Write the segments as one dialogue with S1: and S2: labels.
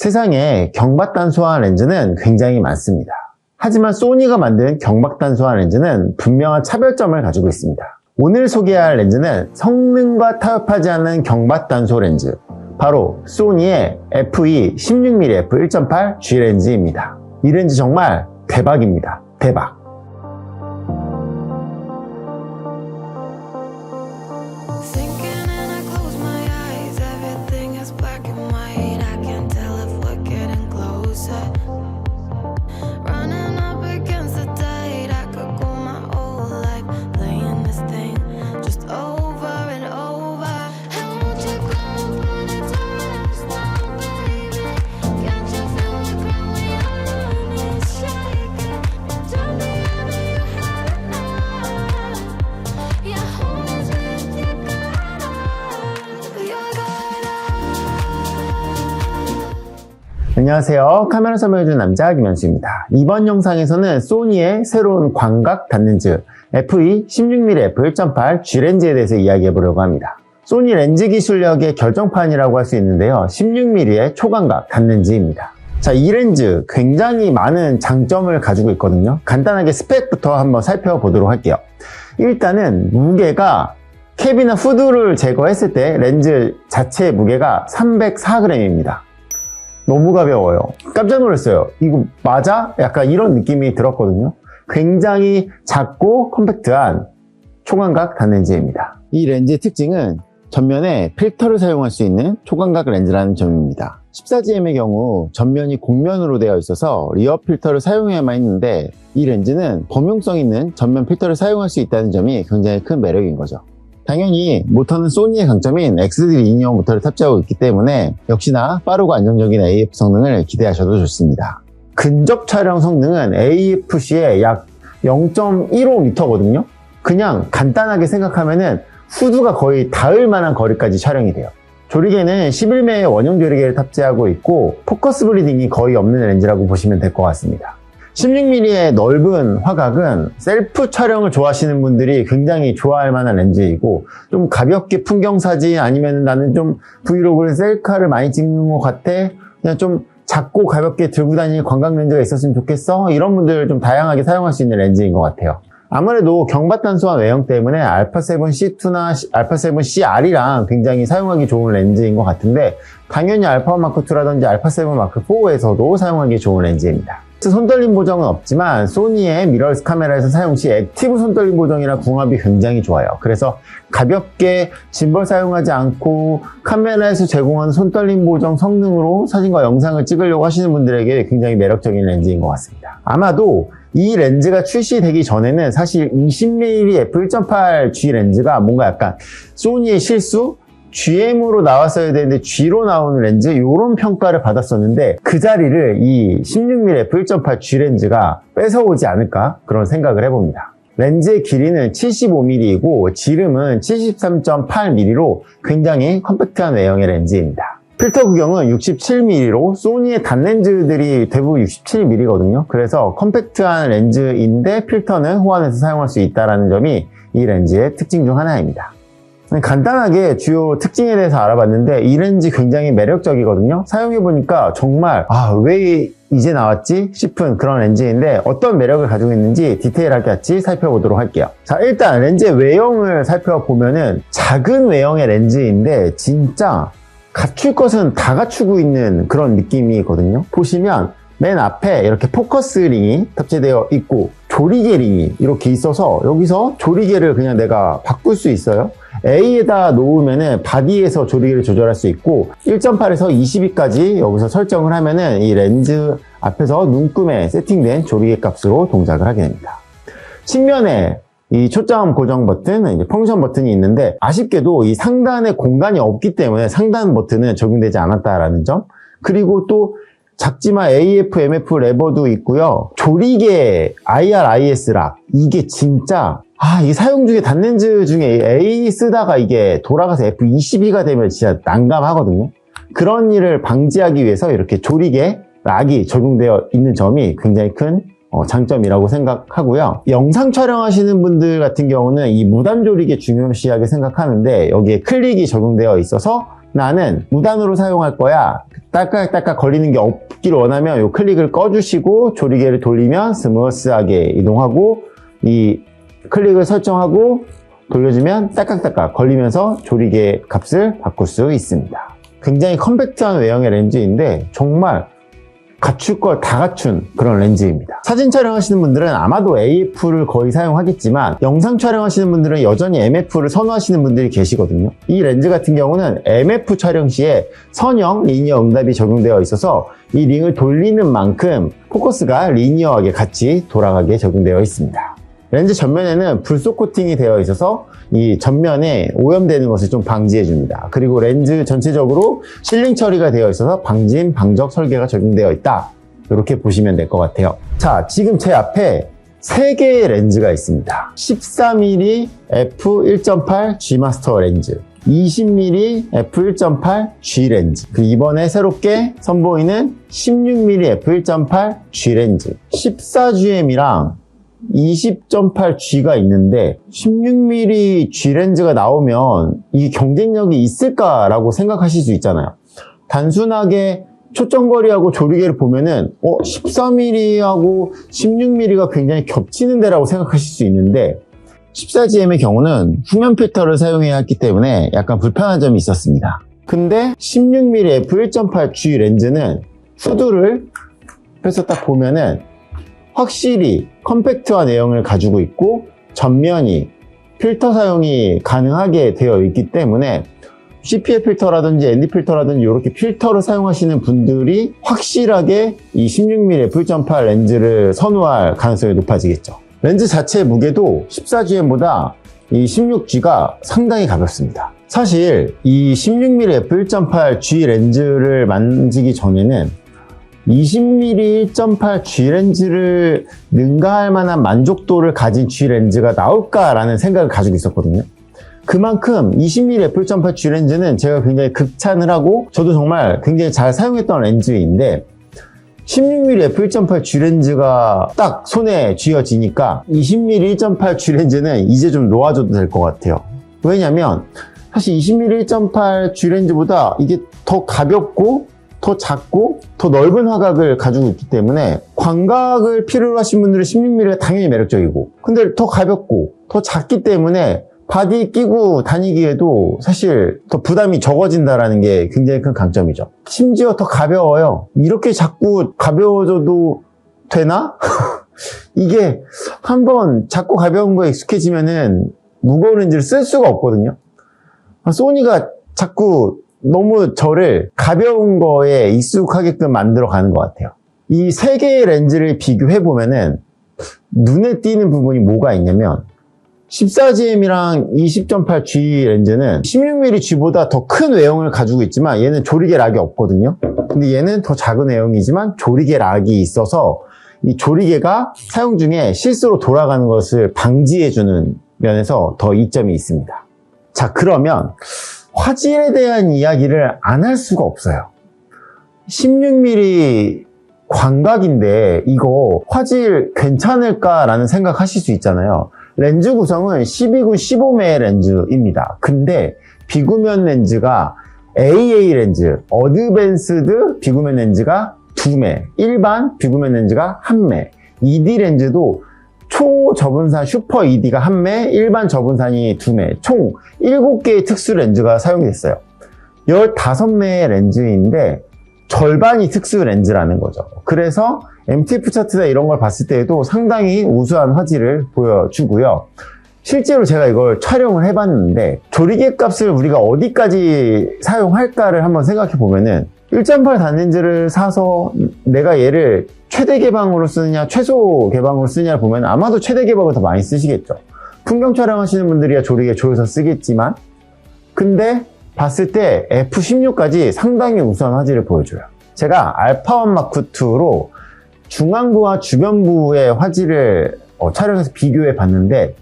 S1: 세상에 경박단소화 렌즈는 굉장히 많습니다. 하지만 소니가 만든 경박단소화 렌즈는 분명한 차별점을 가지고 있습니다. 오늘 소개할 렌즈는 성능과 타협하지 않는 경박단소 렌즈, 바로 소니의 FE16mm f1.8 G 렌즈입니다. 이 렌즈 정말 대박입니다. 대박! 안녕하세요. 카메라 설명해주는 남자 김현수입니다. 이번 영상에서는 소니의 새로운 광각 단렌즈 FE16mm f1.8 G 렌즈에 대해서 이야기해보려고 합니다. 소니 렌즈 기술력의 결정판이라고 할 수 있는데요. 16mm의 초광각 단렌즈입니다. 자, 이 렌즈 굉장히 많은 장점을 가지고 있거든요. 간단하게 스펙부터 한번 살펴보도록 할게요. 일단은 무게가 캡이나 후드를 제거했을 때 렌즈 자체의 무게가 304g입니다. 너무 가벼워요. 깜짝 놀랐어요. 이거 맞아? 약간 이런 느낌이 들었거든요. 굉장히 작고 컴팩트한 초광각 단렌즈입니다. 이 렌즈의 특징은 전면에 필터를 사용할 수 있는 초광각 렌즈라는 점입니다. 14GM의 경우 전면이 곡면으로 되어 있어서 리어 필터를 사용해야만 했는데 이 렌즈는 범용성 있는 전면 필터를 사용할 수 있다는 점이 굉장히 큰 매력인 거죠. 당연히 모터는 소니의 강점인 XD 리니어 모터를 탑재하고 있기 때문에 역시나 빠르고 안정적인 AF 성능을 기대하셔도 좋습니다. 근접 촬영 성능은 AFC의 약 0.15m거든요. 그냥 간단하게 생각하면은 후드가 거의 닿을 만한 거리까지 촬영이 돼요. 조리개는 11매의 원형 조리개를 탑재하고 있고 포커스 블리딩이 거의 없는 렌즈라고 보시면 될 것 같습니다. 16mm의 넓은 화각은 셀프 촬영을 좋아하시는 분들이 굉장히 좋아할 만한 렌즈이고, 좀 가볍게 풍경사진 아니면 나는 좀 브이로그를 셀카를 많이 찍는 것 같아, 그냥 좀 작고 가볍게 들고 다니는 관광 렌즈가 있었으면 좋겠어, 이런 분들 좀 다양하게 사용할 수 있는 렌즈인 것 같아요. 아무래도 경박단소화 외형 때문에 α7C2나 α7CR이랑 굉장히 사용하기 좋은 렌즈인 것 같은데, 당연히 α1마크2라든지 α7 마크4에서도 사용하기 좋은 렌즈입니다. 손떨림 보정은 없지만 소니의 미러리스 카메라에서 사용 시 액티브 손떨림 보정이랑 궁합이 굉장히 좋아요. 그래서 가볍게 짐벌 사용하지 않고 카메라에서 제공하는 손떨림 보정 성능으로 사진과 영상을 찍으려고 하시는 분들에게 굉장히 매력적인 렌즈인 것 같습니다. 아마도 이 렌즈가 출시되기 전에는 사실 20mm f1.8 G 렌즈가 뭔가 약간 소니의 실수? GM으로 나왔어야 되는데 G로 나오는 렌즈, 이런 평가를 받았었는데 그 자리를 이 16mm f1.8 G 렌즈가 뺏어오지 않을까, 그런 생각을 해봅니다. 렌즈의 길이는 75mm이고 지름은 73.8mm로 굉장히 컴팩트한 외형의 렌즈입니다. 필터 구경은 67mm로 소니의 단렌즈들이 대부분 67mm거든요. 그래서 컴팩트한 렌즈인데 필터는 호환해서 사용할 수 있다는 점이 이 렌즈의 특징 중 하나입니다. 간단하게 주요 특징에 대해서 알아봤는데 이 렌즈 굉장히 매력적이거든요. 사용해보니까 정말 왜 이제 나왔지 싶은 그런 렌즈인데 어떤 매력을 가지고 있는지 디테일하게 같이 살펴보도록 할게요. 자, 일단 렌즈의 외형을 살펴보면은 작은 외형의 렌즈인데 진짜 갖출 것은 다 갖추고 있는 그런 느낌이거든요. 보시면 맨 앞에 이렇게 포커스 링이 탑재되어 있고 조리개 링이 이렇게 있어서 여기서 조리개를 그냥 내가 바꿀 수 있어요. A에다 놓으면은 바디에서 조리개를 조절할 수 있고 1.8에서 22까지 여기서 설정을 하면은 이 렌즈 앞에서 눈금에 세팅된 조리개 값으로 동작을 하게 됩니다. 측면에 이 초점 고정 버튼, 이제 펑션 버튼이 있는데 아쉽게도 이 상단에 공간이 없기 때문에 상단 버튼은 적용되지 않았다라는 점, 그리고 또 작지만 AF, MF 레버도 있고요. 조리개 IR/IS 락, 이게 진짜 이게 사용 중에 단렌즈 중에 A 쓰다가 이게 돌아가서 F22가 되면 진짜 난감하거든요. 그런 일을 방지하기 위해서 이렇게 조리개 락이 적용되어 있는 점이 굉장히 큰 장점이라고 생각하고요. 영상 촬영하시는 분들 같은 경우는 이 무단 조리개 중요시하게 생각하는데 여기에 클릭이 적용되어 있어서 나는 무단으로 사용할 거야. 딸깍딸깍 걸리는 게 없기를 원하면 이 클릭을 꺼주시고 조리개를 돌리면 스무스하게 이동하고, 이 클릭을 설정하고 돌려주면 딸깍딸깍 걸리면서 조리개 값을 바꿀 수 있습니다. 굉장히 컴팩트한 외형의 렌즈인데 정말 갖출 걸 다 갖춘 그런 렌즈입니다. 사진 촬영하시는 분들은 아마도 AF를 거의 사용하겠지만 영상 촬영하시는 분들은 여전히 MF를 선호하시는 분들이 계시거든요. 이 렌즈 같은 경우는 MF 촬영 시에 선형 리니어 응답이 적용되어 있어서 이 링을 돌리는 만큼 포커스가 리니어하게 같이 돌아가게 적용되어 있습니다. 렌즈 전면에는 불속 코팅이 되어 있어서 이 전면에 오염되는 것을 좀 방지해 줍니다. 그리고 렌즈 전체적으로 실링 처리가 되어 있어서 방진, 방적 설계가 적용되어 있다. 이렇게 보시면 될 것 같아요. 자, 지금 제 앞에 3개의 렌즈가 있습니다. 14mm f1.8 G 마스터 렌즈, 20mm f1.8 G 렌즈, 그리고 이번에 새롭게 선보이는 16mm f1.8 G 렌즈, 14GM이랑 20.8G가 있는데 16mm G 렌즈가 나오면 이게 경쟁력이 있을까라고 생각하실 수 있잖아요. 단순하게 초점거리하고 조리개를 보면은 14mm하고 16mm가 굉장히 겹치는데 라고 생각하실 수 있는데 14GM의 경우는 후면 필터를 사용해야 했기 때문에 약간 불편한 점이 있었습니다. 근데 16mm f1.8G 렌즈는 후드를 펴서 딱 보면은 확실히 컴팩트한 내용을 가지고 있고 전면이 필터 사용이 가능하게 되어 있기 때문에 CPL 필터라든지 ND 필터라든지 이렇게 필터를 사용하시는 분들이 확실하게 이 16mm f1.8 렌즈를 선호할 가능성이 높아지겠죠. 렌즈 자체의 무게도 14GM보다 이 16G가 상당히 가볍습니다. 사실 이 16mm f1.8G 렌즈를 만지기 전에는 20mm 1.8 G 렌즈를 능가할 만한 만족도를 가진 G 렌즈가 나올까라는 생각을 가지고 있었거든요. 그만큼 20mm f1.8 G 렌즈는 제가 굉장히 극찬을 하고 저도 정말 굉장히 잘 사용했던 렌즈인데 16mm f1.8 G 렌즈가 딱 손에 쥐어지니까 20mm 1.8 G 렌즈는 이제 좀 놓아줘도 될 것 같아요. 왜냐면 사실 20mm 1.8 G 렌즈보다 이게 더 가볍고 더 작고 더 넓은 화각을 가지고 있기 때문에 광각을 필요로 하신 분들은 16mm가 당연히 매력적이고, 근데 더 가볍고 더 작기 때문에 바디 끼고 다니기에도 사실 더 부담이 적어진다는 게 굉장히 큰 강점이죠. 심지어 더 가벼워요. 이렇게 자꾸 가벼워져도 되나? 이게 한번 작고 가벼운 거에 익숙해지면은 무거운 렌즈를 쓸 수가 없거든요. 소니가 자꾸 너무 저를 가벼운 거에 익숙하게끔 만들어 가는 것 같아요. 이 3개의 렌즈를 비교해 보면은 눈에 띄는 부분이 뭐가 있냐면 14GM이랑 20.8G 렌즈는 16mm G보다 더 큰 외형을 가지고 있지만 얘는 조리개 락이 없거든요. 근데 얘는 더 작은 외형이지만 조리개 락이 있어서 이 조리개가 사용 중에 실수로 돌아가는 것을 방지해주는 면에서 더 이점이 있습니다. 자, 그러면 화질에 대한 이야기를 안 할 수가 없어요. 16mm 광각인데 이거 화질 괜찮을까라는 생각하실 수 있잖아요. 렌즈 구성은 12군 15mm 렌즈입니다. 근데 비구면 렌즈가 AA 렌즈, 어드밴스드 비구면 렌즈가 2매, 일반 비구면 렌즈가 1매, ED 렌즈도 초저분산 슈퍼 ED가 1매, 일반 저분산이 2매, 총 7개의 특수 렌즈가 사용이 됐어요. 15매의 렌즈인데 절반이 특수 렌즈라는 거죠. 그래서 MTF 차트나 이런 걸 봤을 때에도 상당히 우수한 화질을 보여주고요. 실제로 제가 이걸 촬영을 해봤는데 조리개 값을 우리가 어디까지 사용할까를 한번 생각해 보면은 1.8 단렌즈를 사서 내가 얘를 최대 개방으로 쓰느냐 최소 개방으로 쓰느냐를 보면 아마도 최대 개방을 더 많이 쓰시겠죠. 풍경 촬영하시는 분들이야 조리개 조여서 쓰겠지만, 근데 봤을 때 F16까지 상당히 우수한 화질을 보여줘요. 제가 알파1 마크2로 중앙부와 주변부의 화질을 촬영해서 비교해 봤는데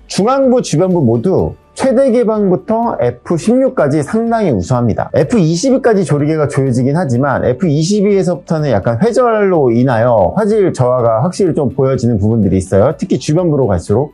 S1: 중앙부, 주변부 모두 최대 개방부터 F16까지 상당히 우수합니다. F22까지 조리개가 조여지긴 하지만 F22에서부터는 약간 회절로 인하여 화질 저하가 확실히 좀 보여지는 부분들이 있어요. 특히 주변부로 갈수록.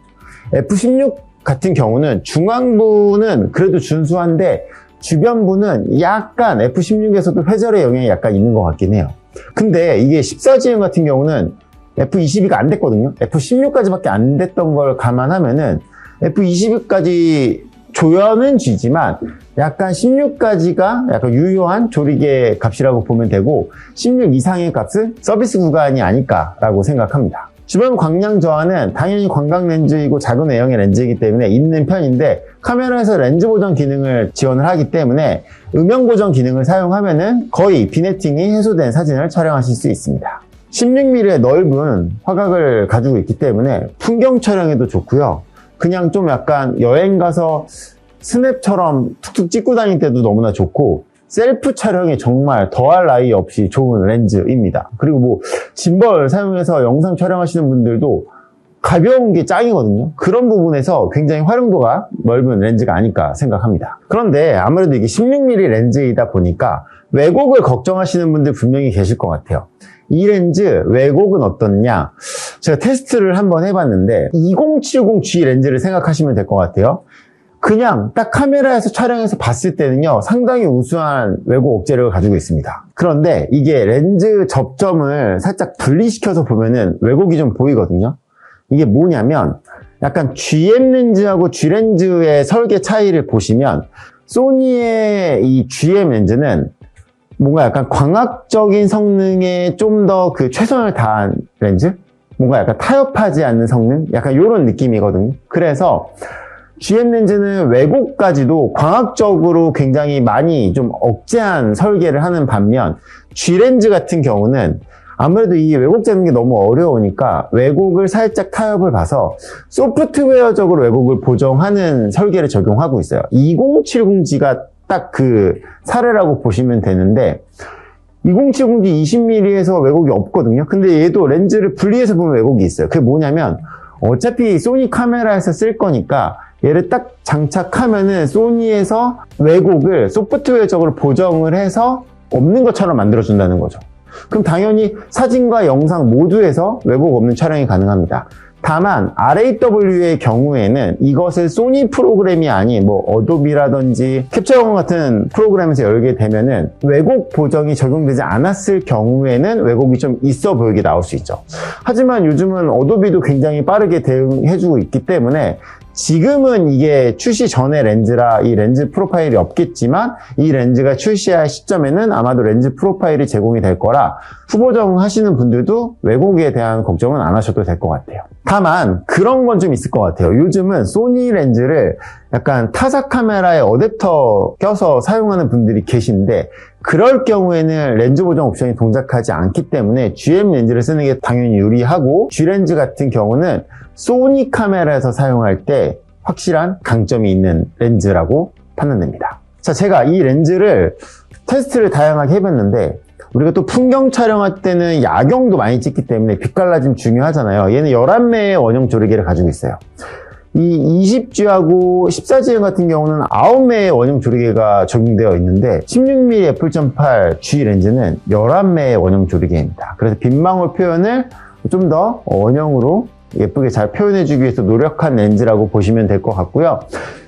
S1: F16 같은 경우는 중앙부는 그래도 준수한데 주변부는 약간 F16에서도 회절의 영향이 약간 있는 것 같긴 해요. 근데 이게 14GM 같은 경우는 F22가 안 됐거든요. F16까지밖에 안 됐던 걸 감안하면은 F22까지 조연은 쥐지만 약간 16까지가 약간 유효한 조리개 값이라고 보면 되고 16 이상의 값은 서비스 구간이 아닐까라고 생각합니다. 주변 광량 저하는 당연히 광각 렌즈이고 작은 외형의 렌즈이기 때문에 있는 편인데 카메라에서 렌즈 보정 기능을 지원을 하기 때문에 음영 보정 기능을 사용하면은 거의 비네팅이 해소된 사진을 촬영하실 수 있습니다. 16mm의 넓은 화각을 가지고 있기 때문에 풍경 촬영에도 좋고요. 그냥 좀 약간 여행 가서 스냅처럼 툭툭 찍고 다닐 때도 너무나 좋고 셀프 촬영에 정말 더할 나위 없이 좋은 렌즈입니다. 그리고 뭐 짐벌 사용해서 영상 촬영하시는 분들도 가벼운 게 짱이거든요. 그런 부분에서 굉장히 활용도가 넓은 렌즈가 아닐까 생각합니다. 그런데 아무래도 이게 16mm 렌즈이다 보니까 왜곡을 걱정하시는 분들 분명히 계실 것 같아요. 이 렌즈 왜곡은 어떻냐? 제가 테스트를 한번 해봤는데 2070G 렌즈를 생각하시면 될 것 같아요. 그냥 딱 카메라에서 촬영해서 봤을 때는요, 상당히 우수한 왜곡 억제력을 가지고 있습니다. 그런데 이게 렌즈 접점을 살짝 분리시켜서 보면은 왜곡이 좀 보이거든요. 이게 뭐냐면 약간 GM 렌즈하고 G 렌즈의 설계 차이를 보시면 소니의 이 GM 렌즈는 뭔가 약간 광학적인 성능에 좀 더 그 최선을 다한 렌즈? 뭔가 약간 타협하지 않는 성능? 약간 이런 느낌이거든요. 그래서 GM 렌즈는 왜곡까지도 광학적으로 굉장히 많이 좀 억제한 설계를 하는 반면 G 렌즈 같은 경우는 아무래도 이 왜곡 재는 게 너무 어려우니까 왜곡을 살짝 타협을 봐서 소프트웨어적으로 왜곡을 보정하는 설계를 적용하고 있어요. 2070G가 딱 그 사례라고 보시면 되는데 2070G 20mm에서 왜곡이 없거든요. 근데 얘도 렌즈를 분리해서 보면 왜곡이 있어요. 그게 뭐냐면 어차피 소니 카메라에서 쓸 거니까 얘를 딱 장착하면은 소니에서 왜곡을 소프트웨어적으로 보정을 해서 없는 것처럼 만들어준다는 거죠. 그럼 당연히 사진과 영상 모두에서 왜곡 없는 촬영이 가능합니다. 다만 RAW의 경우에는 이것을 소니 프로그램이 아닌 뭐 어도비라든지 캡처원 같은 프로그램에서 열게 되면은 왜곡 보정이 적용되지 않았을 경우에는 왜곡이 좀 있어 보이게 나올 수 있죠. 하지만 요즘은 어도비도 굉장히 빠르게 대응해주고 있기 때문에 지금은 이게 출시 전의 렌즈라 이 렌즈 프로파일이 없겠지만 이 렌즈가 출시할 시점에는 아마도 렌즈 프로파일이 제공이 될 거라 후보정 하시는 분들도 왜곡에 대한 걱정은 안 하셔도 될 것 같아요. 다만 그런 건 좀 있을 것 같아요. 요즘은 소니 렌즈를 약간 타사 카메라에 어댑터 껴서 사용하는 분들이 계신데 그럴 경우에는 렌즈 보정 옵션이 동작하지 않기 때문에 GM 렌즈를 쓰는 게 당연히 유리하고 G 렌즈 같은 경우는 소니 카메라에서 사용할 때 확실한 강점이 있는 렌즈라고 판단됩니다. 자, 제가 이 렌즈를 테스트를 다양하게 해봤는데 우리가 또 풍경 촬영할 때는 야경도 많이 찍기 때문에 빛갈라짐 중요하잖아요. 얘는 11매의 원형 조리개를 가지고 있어요. 이 20G하고 14GM 같은 경우는 9매의 원형 조리개가 적용되어 있는데 16mm f1.8 G 렌즈는 11매의 원형 조리개입니다. 그래서 빛망울 표현을 좀 더 원형으로 예쁘게 잘 표현해주기 위해서 노력한 렌즈라고 보시면 될 것 같고요.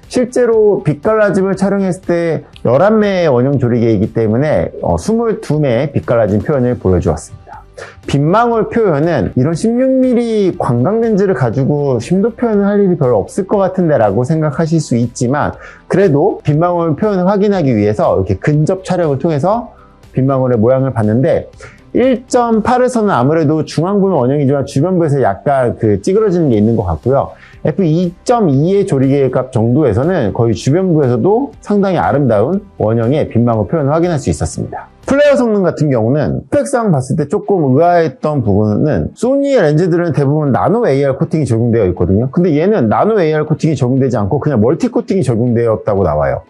S1: 실제로 빛갈라짐을 촬영했을 때 11매의 원형 조리개이기 때문에 22매의 빛갈라짐 표현을 보여주었습니다. 빛망울 표현은 이런 16mm 광각 렌즈를 가지고 심도 표현을 할 일이 별로 없을 것 같은데 라고 생각하실 수 있지만 그래도 빛망울 표현을 확인하기 위해서 이렇게 근접 촬영을 통해서 빛망울의 모양을 봤는데 1.8에서는 아무래도 중앙부는 원형이지만 주변부에서 약간 찌그러지는 게 있는 것 같고요. f2.2의 조리개 값 정도에서는 거의 주변부에서도 상당히 아름다운 원형의 빛망울 표현을 확인할 수 있었습니다. 플레어 성능 같은 경우는 스펙상 봤을 때 조금 의아했던 부분은 소니의 렌즈들은 대부분 나노 AR 코팅이 적용되어 있거든요. 근데 얘는 나노 AR 코팅이 적용되지 않고 그냥 멀티 코팅이 적용되었다고 나와요.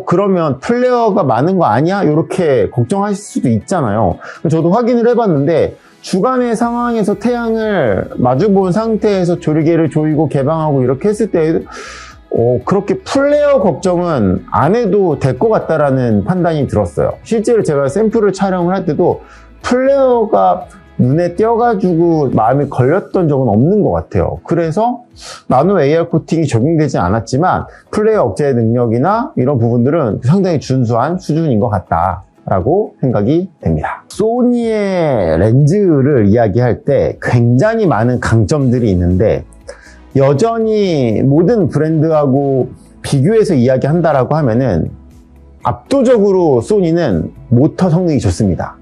S1: 그러면 플레어가 많은 거 아니야? 이렇게 걱정하실 수도 있잖아요. 저도 확인을 해봤는데 주간의 상황에서 태양을 마주본 상태에서 조리개를 조이고 개방하고 이렇게 했을 때 그렇게 플레어 걱정은 안 해도 될 것 같다라는 판단이 들었어요. 실제로 제가 샘플을 촬영을 할 때도 플레어가 눈에 띄어가지고 마음이 걸렸던 적은 없는 것 같아요. 그래서 나노 AR 코팅이 적용되지 않았지만 플레어 억제 능력이나 이런 부분들은 상당히 준수한 수준인 것 같다라고 생각이 됩니다. 소니의 렌즈를 이야기할 때 굉장히 많은 강점들이 있는데 여전히 모든 브랜드하고 비교해서 이야기한다라고 하면은 압도적으로 소니는 모터 성능이 좋습니다.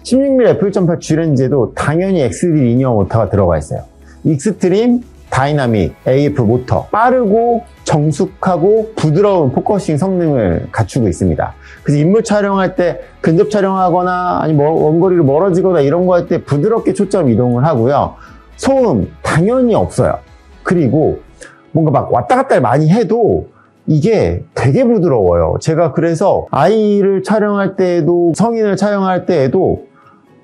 S1: 16mm f1.8 G렌즈에도 당연히 XD 리니어 모터가 들어가 있어요. 익스트림, 다이나믹, AF 모터, 빠르고 정숙하고 부드러운 포커싱 성능을 갖추고 있습니다. 그래서 인물 촬영할 때 근접 촬영하거나 아니면 원거리를 멀어지거나 이런 거 할 때 부드럽게 초점 이동을 하고요. 소음 당연히 없어요. 그리고 뭔가 막 왔다 갔다 많이 해도 이게 되게 부드러워요. 제가 그래서 아이를 촬영할 때에도 성인을 촬영할 때에도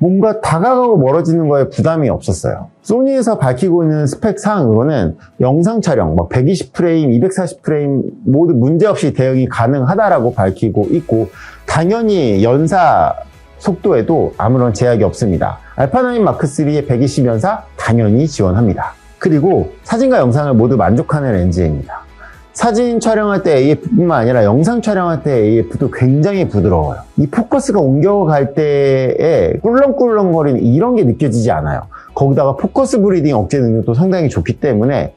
S1: 뭔가 다가가고 멀어지는 거에 부담이 없었어요. 소니에서 밝히고 있는 스펙 사항으로는 영상 촬영, 120프레임, 240프레임 모두 문제없이 대응이 가능하다라고 밝히고 있고 당연히 연사 속도에도 아무런 제약이 없습니다. 알파9 마크3의 120연사 당연히 지원합니다. 그리고 사진과 영상을 모두 만족하는 렌즈입니다. 사진 촬영할 때 AF뿐만 아니라 영상 촬영할 때 AF도 굉장히 부드러워요. 이 포커스가 옮겨갈 때에 꿀렁꿀렁거리는 이런 게 느껴지지 않아요. 거기다가 포커스 브리딩 억제 능력도 상당히 좋기 때문에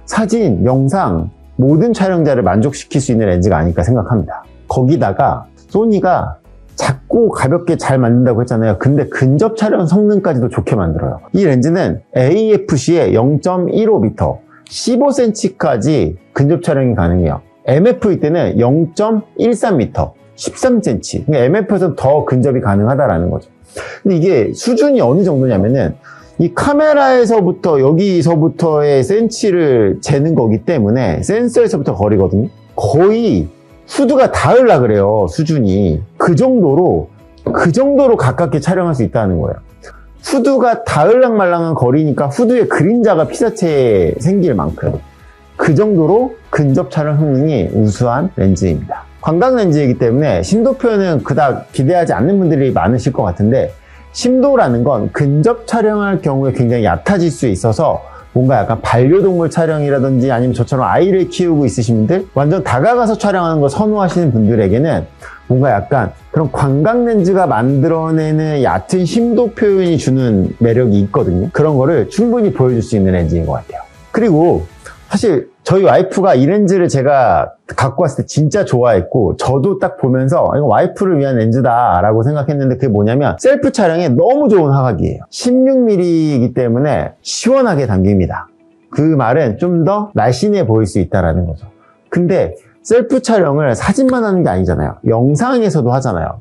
S1: 사진, 영상 모든 촬영자를 만족시킬 수 있는 렌즈가 아닐까 생각합니다. 거기다가 소니가 작고 가볍게 잘 만든다고 했잖아요. 근데 근접 촬영 성능까지도 좋게 만들어요. 이 렌즈는 AFC에 0.15m 15cm까지 근접 촬영이 가능해요. MF일 때는 0.13m 13cm. 그러니까 MF에서는 더 근접이 가능하다라는 거죠. 근데 이게 수준이 어느 정도냐면은 이 카메라에서부터 여기서부터의 센치를 재는 거기 때문에 센서에서부터 거리거든요. 거의 후드가 닿으려 그래요. 수준이 그 정도로 가깝게 촬영할 수 있다는 거예요. 후드가 닿을랑말랑한 거리니까 후드의 그림자가 피사체에 생길 만큼 그 정도로 근접 촬영 성능이 우수한 렌즈입니다. 광각 렌즈이기 때문에 심도 표현은 그닥 기대하지 않는 분들이 많으실 것 같은데 심도라는 건 근접 촬영할 경우에 굉장히 얕아질 수 있어서 뭔가 약간 반려동물 촬영이라든지 아니면 저처럼 아이를 키우고 있으신 분들 완전 다가가서 촬영하는 거 선호하시는 분들에게는 뭔가 약간 그런 광각 렌즈가 만들어내는 얕은 심도 표현이 주는 매력이 있거든요. 그런 거를 충분히 보여줄 수 있는 렌즈인 것 같아요. 그리고 사실 저희 와이프가 이 렌즈를 제가 갖고 왔을 때 진짜 좋아했고 저도 딱 보면서 이거 와이프를 위한 렌즈다 라고 생각했는데 그게 뭐냐면 셀프 촬영에 너무 좋은 화각이에요. 16mm이기 때문에 시원하게 담깁니다. 그 말은 좀 더 날씬해 보일 수 있다는 거죠. 근데 셀프 촬영을 사진만 하는 게 아니잖아요. 영상에서도 하잖아요.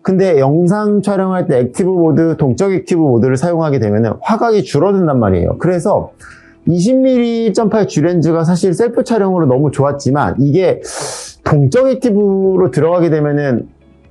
S1: 근데 영상 촬영할 때 액티브 모드, 동적 액티브 모드를 사용하게 되면 화각이 줄어든단 말이에요. 그래서 20mm 1.8 G렌즈가 사실 셀프 촬영으로 너무 좋았지만 이게 동적 액티브로 들어가게 되면은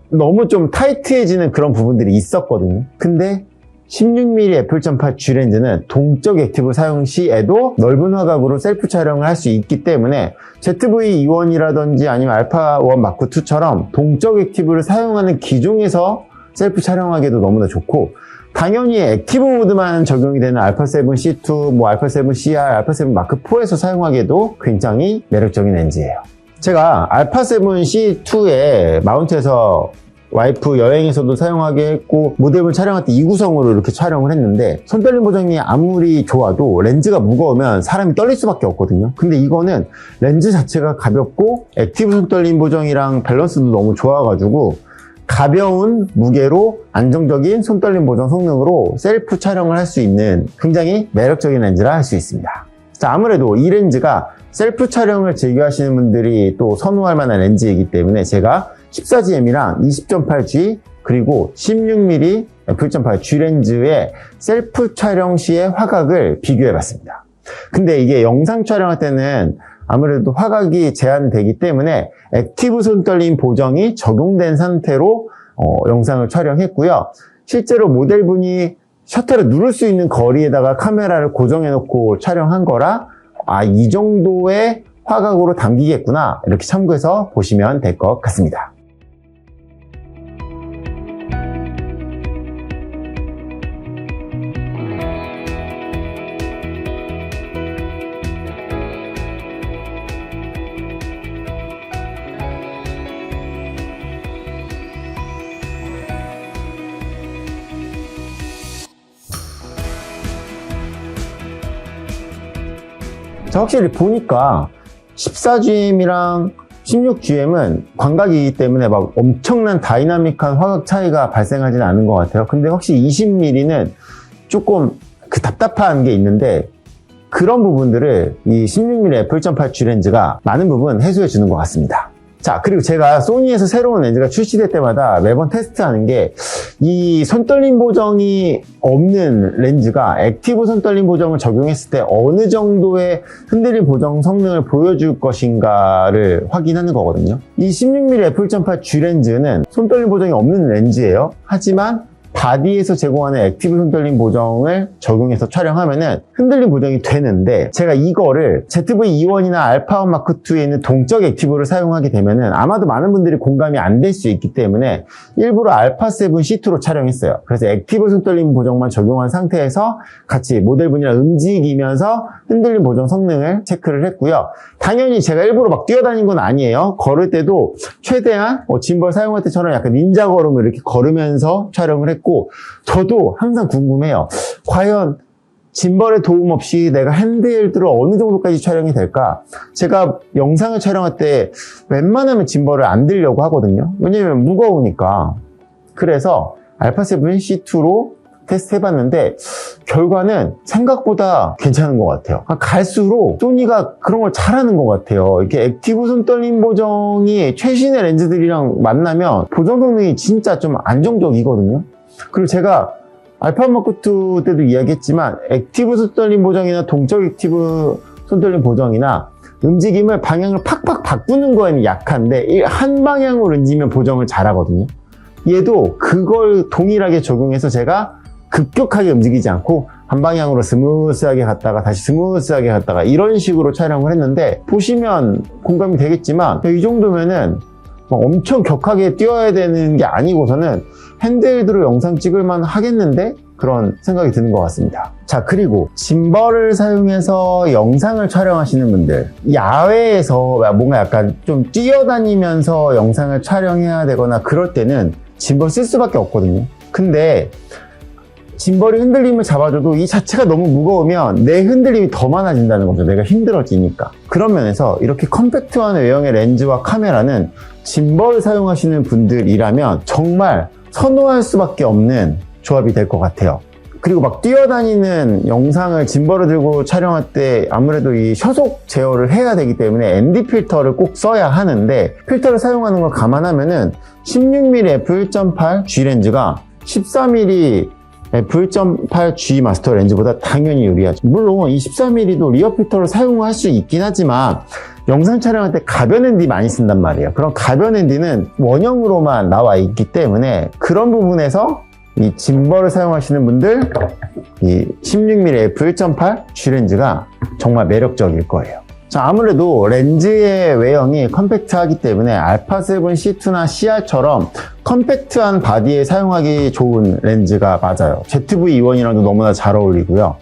S1: 너무 좀 타이트해지는 그런 부분들이 있었거든요. 근데 16mm f1.8 G렌즈는 동적 액티브 사용 시에도 넓은 화각으로 셀프 촬영을 할 수 있기 때문에 ZV-E1이라든지 아니면 알파1 마크2처럼 동적 액티브를 사용하는 기종에서 셀프 촬영하기에도 너무나 좋고 당연히 액티브 모드만 적용이 되는 알파7C2, 알파7CR, 알파7 마크4에서 사용하기에도 굉장히 매력적인 렌즈예요. 제가 알파7C2에 마운트해서 와이프 여행에서도 사용하게 했고 모델을 촬영할 때 2구성으로 이렇게 촬영을 했는데 손떨림 보정이 아무리 좋아도 렌즈가 무거우면 사람이 떨릴 수밖에 없거든요. 근데 이거는 렌즈 자체가 가볍고 액티브 손떨림 보정이랑 밸런스도 너무 좋아가지고 가벼운 무게로 안정적인 손떨림 보정 성능으로 셀프 촬영을 할 수 있는 굉장히 매력적인 렌즈라 할 수 있습니다. 자, 아무래도 이 렌즈가 셀프 촬영을 즐겨 하시는 분들이 또 선호할 만한 렌즈이기 때문에 제가 14GM이랑 20.8G 그리고 16mm f1.8 G렌즈의 셀프 촬영 시의 화각을 비교해 봤습니다. 근데 이게 영상 촬영할 때는 아무래도 화각이 제한되기 때문에 액티브 손떨림 보정이 적용된 상태로 영상을 촬영했고요. 실제로 모델분이 셔터를 누를 수 있는 거리에다가 카메라를 고정해 놓고 촬영한 거라 이 정도의 화각으로 담기겠구나 이렇게 참고해서 보시면 될 것 같습니다. 자, 확실히 보니까 14GM이랑 16GM은 광각이기 때문에 막 엄청난 다이나믹한 화각 차이가 발생하지는 않은 것 같아요. 근데 확실히 20mm는 조금 답답한 게 있는데, 그런 부분들을 이 16mm f1.8G 렌즈가 많은 부분 해소해 주는 것 같습니다. 자, 그리고 제가 소니에서 새로운 렌즈가 출시될 때마다 매번 테스트하는 게, 이 손떨림 보정이 없는 렌즈가 액티브 손떨림 보정을 적용했을 때 어느 정도의 흔들림 보정 성능을 보여줄 것인가를 확인하는 거거든요. 이 16mm f1.8G 렌즈는 손떨림 보정이 없는 렌즈예요. 하지만 바디에서 제공하는 액티브 손떨림 보정을 적용해서 촬영하면은 흔들림 보정이 되는데, 제가 이거를 ZV-E1이나 알파1 마크2에 있는 동적 액티브를 사용하게 되면은 아마도 많은 분들이 공감이 안 될 수 있기 때문에 일부러 알파7 C2로 촬영했어요. 그래서 액티브 손떨림 보정만 적용한 상태에서 같이 모델분이랑 움직이면서 흔들림 보정 성능을 체크를 했고요. 당연히 제가 일부러 막 뛰어다닌 건 아니에요. 걸을 때도 최대한 짐벌 사용할 때처럼 약간 닌자 걸음을 이렇게 걸으면서 촬영을 했고, 저도 항상 궁금해요. 과연 짐벌의 도움 없이 내가 핸드헬드를 어느 정도까지 촬영이 될까? 제가 영상을 촬영할 때 웬만하면 짐벌을 안 들려고 하거든요. 왜냐면 무거우니까. 그래서 알파7 C2로 테스트 해봤는데 결과는 생각보다 괜찮은 것 같아요. 갈수록 소니가 그런 걸 잘하는 것 같아요. 이렇게 액티브 손떨림 보정이 최신의 렌즈들이랑 만나면 보정 성능이 진짜 좀 안정적이거든요. 그리고 제가 알파1 마크2 때도 이야기했지만, 액티브 손떨림 보정이나 동적 액티브 손떨림 보정이나 움직임을 방향을 팍팍 바꾸는 거에는 약한데, 한 방향으로 움직이면 보정을 잘하거든요. 얘도 그걸 동일하게 적용해서 제가 급격하게 움직이지 않고 한 방향으로 스무스하게 갔다가 다시 스무스하게 갔다가 이런 식으로 촬영을 했는데, 보시면 공감이 되겠지만 이 정도면은 엄청 격하게 뛰어야 되는 게 아니고서는 핸드헬드로 영상 찍을만 하겠는데? 그런 생각이 드는 것 같습니다. 자, 그리고 짐벌을 사용해서 영상을 촬영하시는 분들, 야외에서 뭔가 약간 좀 뛰어다니면서 영상을 촬영해야 되거나 그럴 때는 짐벌 쓸 수밖에 없거든요. 근데 짐벌이 흔들림을 잡아줘도 이 자체가 너무 무거우면 내 흔들림이 더 많아진다는 거죠. 내가 힘들어지니까. 그런 면에서 이렇게 컴팩트한 외형의 렌즈와 카메라는 짐벌을 사용하시는 분들이라면 정말 선호할 수밖에 없는 조합이 될 것 같아요. 그리고 막 뛰어다니는 영상을 짐벌을 들고 촬영할 때 아무래도 이 shock 제어를 해야 되기 때문에 ND 필터를 꼭 써야 하는데, 필터를 사용하는 걸 감안하면은 16mm f1.8G 렌즈가 14mm f1.8G 마스터 렌즈보다 당연히 유리하죠. 물론 이 14mm도 리어 필터를 사용할 수 있긴 하지만 영상 촬영할 때 가변 ND 많이 쓴단 말이에요. 그럼 가변 ND는 원형으로만 나와 있기 때문에 그런 부분에서 이 짐벌을 사용하시는 분들, 이 16mm f1.8G 렌즈가 정말 매력적일 거예요. 자, 아무래도 렌즈의 외형이 컴팩트하기 때문에 알파7 C2나 CR처럼 컴팩트한 바디에 사용하기 좋은 렌즈가 맞아요. ZV-E1이랑도 너무나 잘 어울리고요.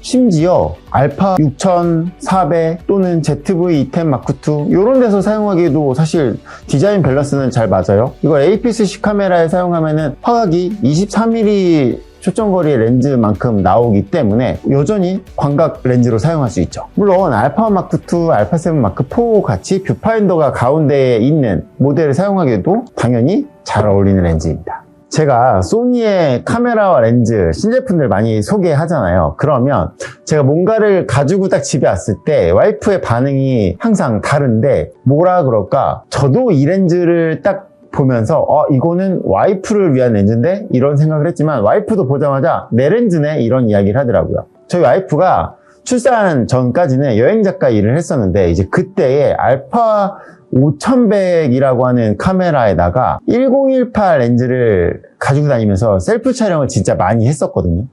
S1: 심지어 알파 6400 또는 ZV-E10 마크2 이런 데서 사용하기에도 사실 디자인 밸런스는 잘 맞아요. 이걸 APS-C 카메라에 사용하면은 화각이 23mm 초점거리 렌즈만큼 나오기 때문에 여전히 광각 렌즈로 사용할 수 있죠. 물론 알파1 마크2, 알파7 마크4 같이 뷰파인더가 가운데에 있는 모델을 사용하기에도 당연히 잘 어울리는 렌즈입니다. 제가 소니의 카메라와 렌즈 신제품들 많이 소개하잖아요. 그러면 제가 뭔가를 가지고 딱 집에 왔을 때 와이프의 반응이 항상 다른데, 뭐라 그럴까? 저도 이 렌즈를 딱 보면서 이거는 와이프를 위한 렌즈인데? 이런 생각을 했지만 와이프도 보자마자 내 렌즈네? 이런 이야기를 하더라고요. 저희 와이프가 출산 전까지는 여행작가 일을 했었는데, 이제 그때의 알파 5100이라고 하는 카메라에다가 1018 렌즈를 가지고 다니면서 셀프 촬영을 진짜 많이 했었거든요.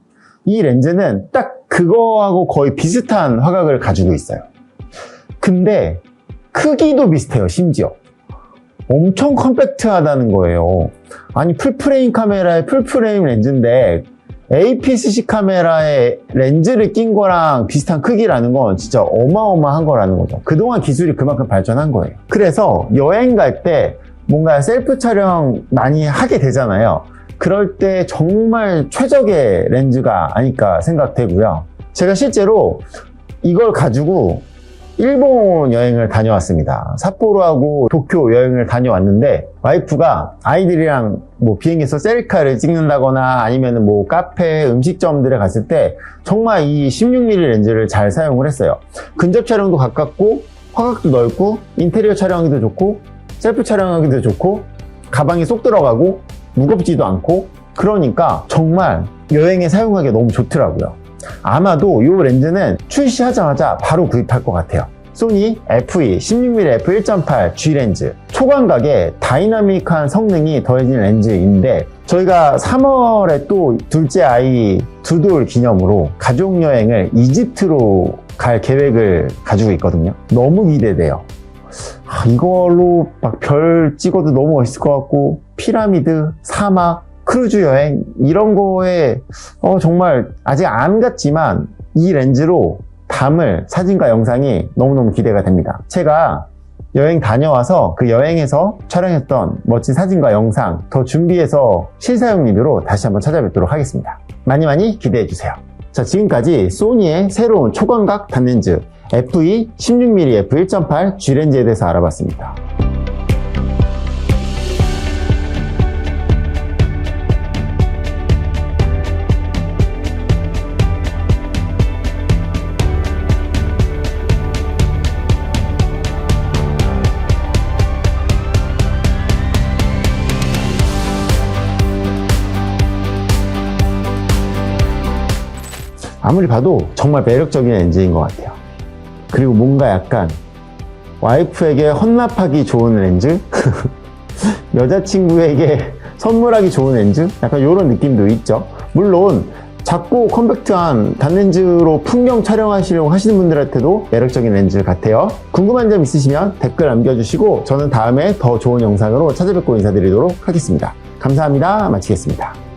S1: 이 렌즈는 딱 그거하고 거의 비슷한 화각을 가지고 있어요. 근데 크기도 비슷해요. 심지어 엄청 컴팩트하다는 거예요. 아니, 풀프레임 카메라의 풀프레임 렌즈인데 APS-C 카메라에 렌즈를 낀 거랑 비슷한 크기라는 건 진짜 어마어마한 거라는 거죠. 그동안 기술이 그만큼 발전한 거예요. 그래서 여행 갈 때 뭔가 셀프 촬영 많이 하게 되잖아요. 그럴 때 정말 최적의 렌즈가 아닐까 생각되고요. 제가 실제로 이걸 가지고 일본 여행을 다녀왔습니다. 삿포로하고 도쿄 여행을 다녀왔는데 와이프가 아이들이랑 뭐 비행기에서 셀카를 찍는다거나 아니면 뭐 카페, 음식점들에 갔을 때 정말 이 16mm 렌즈를 잘 사용을 했어요. 근접 촬영도 가깝고 화각도 넓고 인테리어 촬영하기도 좋고 셀프 촬영하기도 좋고 가방에 쏙 들어가고 무겁지도 않고 그러니까 정말 여행에 사용하기 너무 좋더라고요. 아마도 이 렌즈는 출시하자마자 바로 구입할 것 같아요. 소니 FE 16mm f1.8 G 렌즈 초광각에 다이나믹한 성능이 더해진 렌즈인데 저희가 3월에 또 둘째 아이 두 돌 기념으로 가족여행을 이집트로 갈 계획을 가지고 있거든요. 너무 기대돼요. 이걸로 막 별 찍어도 너무 멋있을 것 같고 피라미드, 사막, 크루즈 여행 이런 거에 정말 아직 안 갔지만 이 렌즈로 담을 사진과 영상이 너무너무 기대가 됩니다. 제가 여행 다녀와서 그 여행에서 촬영했던 멋진 사진과 영상 더 준비해서 실사용 리뷰로 다시 한번 찾아뵙도록 하겠습니다. 많이 기대해주세요. 자, 지금까지 소니의 새로운 초광각 단렌즈 FE 16mm f1.8 G 렌즈에 대해서 알아봤습니다. 아무리 봐도 정말 매력적인 렌즈인 것 같아요. 그리고 뭔가 약간 와이프에게 헌납하기 좋은 렌즈? 여자친구에게 선물하기 좋은 렌즈? 약간 이런 느낌도 있죠. 물론 작고 컴팩트한 단렌즈로 풍경 촬영하시려고 하시는 분들한테도 매력적인 렌즈 같아요. 궁금한 점 있으시면 댓글 남겨주시고 저는 다음에 더 좋은 영상으로 찾아뵙고 인사드리도록 하겠습니다. 감사합니다. 마치겠습니다.